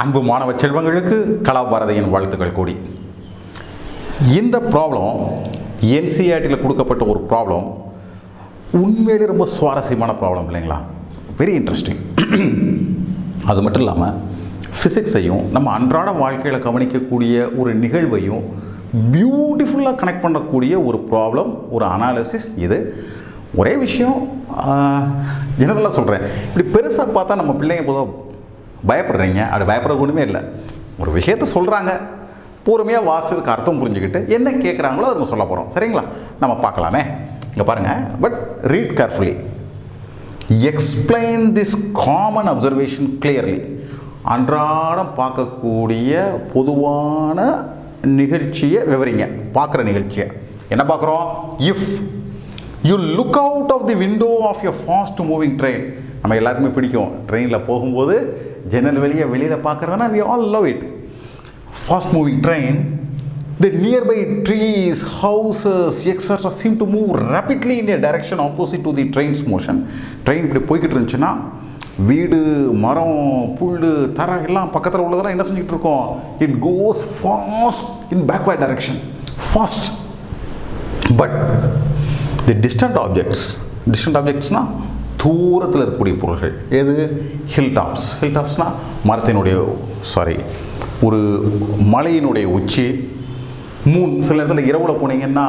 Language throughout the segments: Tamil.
அன்பு மாணவ செல்வங்களுக்கு கலாபாரதியின் வாழ்த்துக்கள் கூடி. இந்த ப்ராப்ளம் என்சிஆர்டியில் கொடுக்கப்பட்ட ஒரு ப்ராப்ளம். உண்மையிலே ரொம்ப சுவாரஸ்யமான ப்ராப்ளம் இல்லைங்களா? Very interesting. அது மட்டும் இல்லாமல் ஃபிசிக்ஸையும் நம்ம அன்றாட வாழ்க்கையில் கவனிக்கக்கூடிய ஒரு நிகழ்வையும் பியூட்டிஃபுல்லாக கனெக்ட் பண்ணக்கூடிய ஒரு ப்ராப்ளம், ஒரு அனாலிசிஸ். இது ஒரே விஷயம், ஜெனரலாக சொல்கிறேன், இப்படி பெருசாக பார்த்தா நம்ம பிள்ளைங்க பொதுவாக பயப்படுறீங்க. அப்படி பயப்படுறது ஒன்றுமே இல்லை. ஒரு விஷயத்தை சொல்கிறாங்க, பொறுமையாக வாசிச்சதுக்கு அர்த்தம் புரிஞ்சுக்கிட்டு என்ன கேட்குறாங்களோ அதை நம்ம சொல்ல போகிறோம். சரிங்களா? நம்ம பார்க்கலாமே. இங்கே பாருங்கள், but read carefully. Explain this common observation clearly. அன்றாடம் பார்க்கக்கூடிய பொதுவான நிகழ்ச்சியை விவரிங்க. பார்க்குற நிகழ்ச்சியை என்ன பார்க்குறோம்? If you look out of the window of your fast moving train. நம்ம எல்லாருக்குமே பிடிக்கும் ட்ரெயினில் போகும்போது ஜன்னல் வெளியில் பார்க்குறதுனா we all love it. Fast moving train, the nearby trees, houses, etc. seem to move rapidly in a direction opposite to the train's motion. Train இப்படி போய்கிட்டு இருந்துச்சுன்னா வீடு, மரம், புல், தரை எல்லாம் பக்கத்தில் உள்ளதெல்லாம் என்ன செஞ்சுக்கிட்டு இருக்கோம்? It goes fast in backward direction, fast. But the distant ஆப்ஜெக்ட்ஸ்னால் தூரத்தில் இருக்கக்கூடிய பொருள்கள். எது? ஹில் டாப்ஸ்னால் மரத்தினுடைய ஒரு மலையினுடைய உச்சி, மூன். சில இடத்துல இரவில் போனீங்கன்னா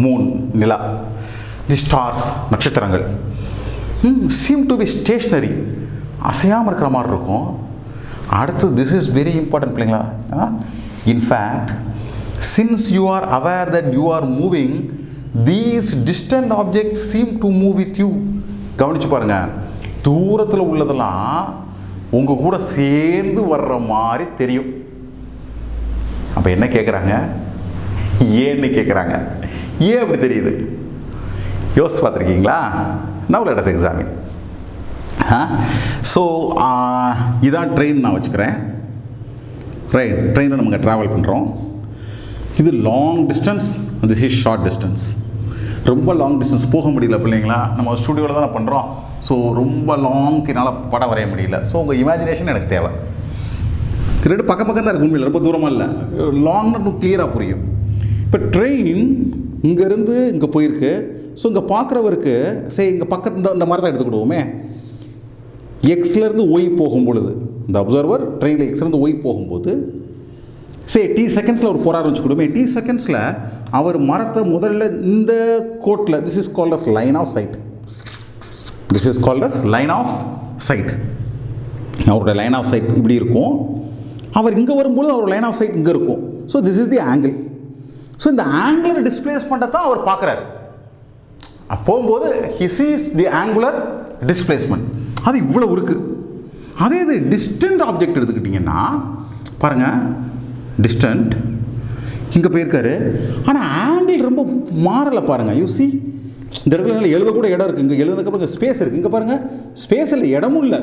மூன், நிலா, தி ஸ்டார்ஸ், நட்சத்திரங்கள். சீம் டு பி ஸ்டேஷ்னரி, அசையாமல் இருக்கிற மாதிரி இருக்கும். அடுத்து திஸ் இஸ் வெரி இம்பார்ட்டன்ட் பிள்ளைங்களா. In fact since you are aware that you are moving, these distant object seem to move with you. கவனிச்சு பாருங்க, தூரத்தில் உள்ளதெல்லாம் உங்கள் கூட சேர்ந்து வர்ற மாதிரி தெரியும். அப்போ என்ன கேட்குறாங்க? ஏன்னு கேட்குறாங்க. ஏன் அப்படி தெரியுது? யோசிச்சு பார்த்துருக்கீங்களா? Now let us examine. So இதான் ட்ரெயின் நான் வச்சுக்கிறேன். ட்ரெயினில் நம்ம ட்ராவல் பண்ணுறோம். இது long distance, this is short distance. ரொம்ப லாங் டிஸ்டன்ஸ் போக முடியல பிள்ளைங்களா, நம்ம ஸ்டூடியோவில் தானே பண்ணுறோம். ஸோ ரொம்ப லாங்க்கு என்னால் படம் வரைய முடியல. ஸோ உங்கள் இமேஜினேஷன் எனக்கு தேவை. ரெண்டு பக்கம் தான் இருக்குது, உண்மையில் ரொம்ப தூரமாக இல்லை. லாங்னு இன்னும் கிளியராக புரியும். இப்போ ட்ரெயின் இங்கேருந்து இங்கே போயிருக்கு. ஸோ இங்கே பார்க்குறவருக்கு இங்கே பக்கத்து இந்த மாதிரி தான் எடுத்துக்கிடுவோமே. எக்ஸ்லேருந்து ஒய் போகும் பொழுது, இந்த அப்சர்வர் ட்ரெயினில் எக்ஸ்லேருந்து ஒய் போகும்போது டி செகண்ட்ஸில் அவர் போகிறாரு வச்சுக்கிடுவோமே. டி செகண்ட்ஸில் அவர் மரத்தை முதல்ல இந்த கோட்டில், this is called as line of sight. அவரோட லைன் ஆஃப் சைட் இப்படி இருக்கும். அவர் இங்கே வரும்போது அவர் லைன் ஆஃப் சைட் இங்கே இருக்கும். So this is the angle. So இந்த ஆங்குலர் டிஸ்பிளேஸ்மெண்ட்டை தான் அவர் பார்க்குறாரு. போகும்போது he sees the angular displacement. அது இவ்வளோ இருக்குது. அதே இது டிஸ்டன்ட் ஆப்ஜெக்ட் எடுத்துக்கிட்டிங்கன்னா பாருங்கள், டிஸ்டன்ட் இங்கே போயிருக்காரு, ஆனால் ஆங்கிள் ரொம்ப மாறலை பாருங்கள். யூ சி, இந்த இடத்துல எழுதக்கூட இடம் இருக்குது. இங்கே எழுதுனதுக்கப்புறம் இங்கே ஸ்பேஸ் இருக்குது. இங்கே பாருங்கள், ஸ்பேஸ் இல்லை, இடமும் இல்லை.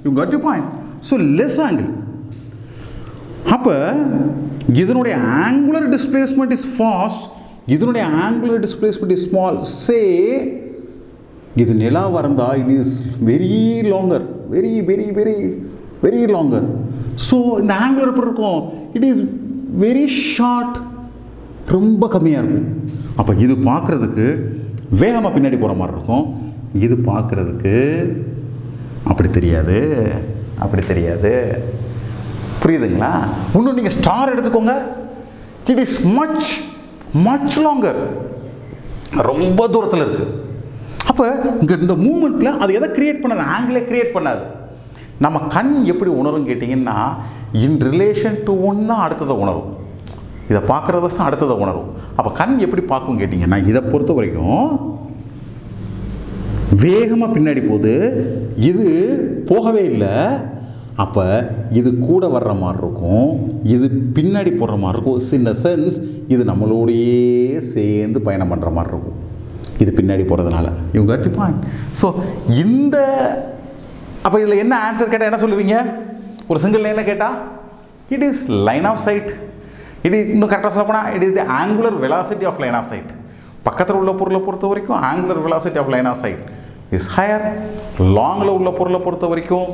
You got you point. So less angle. அப்போ இதனுடைய ஆங்குலர் டிஸ்பிளேஸ்மெண்ட் இஸ் ஃபாஸ்ட், இதனுடைய angular displacement is small. Say இது நிலா வரந்தா, it is very longer, very very very very longer. So இந்த ஆங்குலர் எப்படி இருக்கும்? இட் இஸ் வெரி ஷார்ட், ரொம்ப கம்மியாக இருக்கும். அப்போ இது பார்க்குறதுக்கு வேகமாக பின்னாடி போகிற மாதிரி இருக்கும். இது பார்க்குறதுக்கு அப்படி தெரியாது. புரியுதுங்களா? இன்னும் நீங்கள் ஸ்டார் எடுத்துக்கோங்க. இட் இஸ் மச் லாங்கர், ரொம்ப தூரத்தில் இருக்குது. அப்போ இங்கே இந்த மூமெண்ட்டில் அது எதை கிரியேட் பண்ணாது? ஆங்கிளே கிரியேட் பண்ணாது. நம்ம கண் எப்படி உணரும் கேட்டிங்கன்னா, இன் ரிலேஷன் டு ஒன்று தான் அடுத்ததை உணரும். இதை பார்க்குறத வச்சு தான் அடுத்ததை உணரும். அப்போ கண் எப்படி பார்க்கும் கேட்டிங்கன்னா, இதை பொறுத்த வரைக்கும் வேகமாக பின்னாடி போகுது, இது போகவே இல்லை. அப்போ இது கூட வர்ற மாதிரி இருக்கும், இது பின்னாடி போடுற மாதிரி இருக்கும். இன் சென்ஸ் இது நம்மளோடையே சேர்ந்து பயணம் பண்ணுற மாதிரி இருக்கும், இது பின்னாடி போகிறதுனால. You got the point. So இந்த அப்போ இதில் என்ன ஆன்சர் கேட்டால் என்ன சொல்லுவீங்க? ஒரு சிங்கிள் லைனில் கேட்டால் it is line of sight. It is இன்னும் கரெக்டாக சொல்ல போனால் it is the angular velocity of line of sight. பக்கத்தில் உள்ள பொருளை பொறுத்த வரைக்கும் angular velocity of line of sight is higher. லாங்கில் உள்ள பொருளை பொறுத்த வரைக்கும்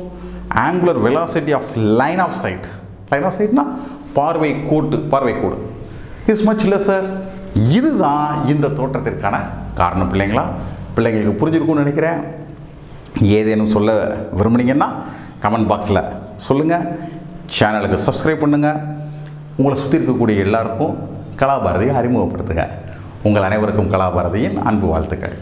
angular velocity of line of sight. Line of சைட்னா பார்வை கோடு இஸ் மச் லெஸ்ஸர். இதுதான் இந்த தோற்றத்திற்கான காரணம். பிள்ளைங்களுக்கு புரிஞ்சிருக்கும்னு நினைக்கிறேன். ஏதேனும் சொல்ல விரும்புனீங்கன்னா கமெண்ட் பாக்ஸில் சொல்லுங்கள். சேனலுக்கு சப்ஸ்கிரைப் பண்ணுங்கள். உங்களை சுற்றி இருக்கக்கூடிய எல்லாருக்கும் கலாபாரதியை அறிமுகப்படுத்துங்க. உங்கள் அனைவருக்கும் கலாபாரதியின் அன்பு வாழ்த்துக்கள்.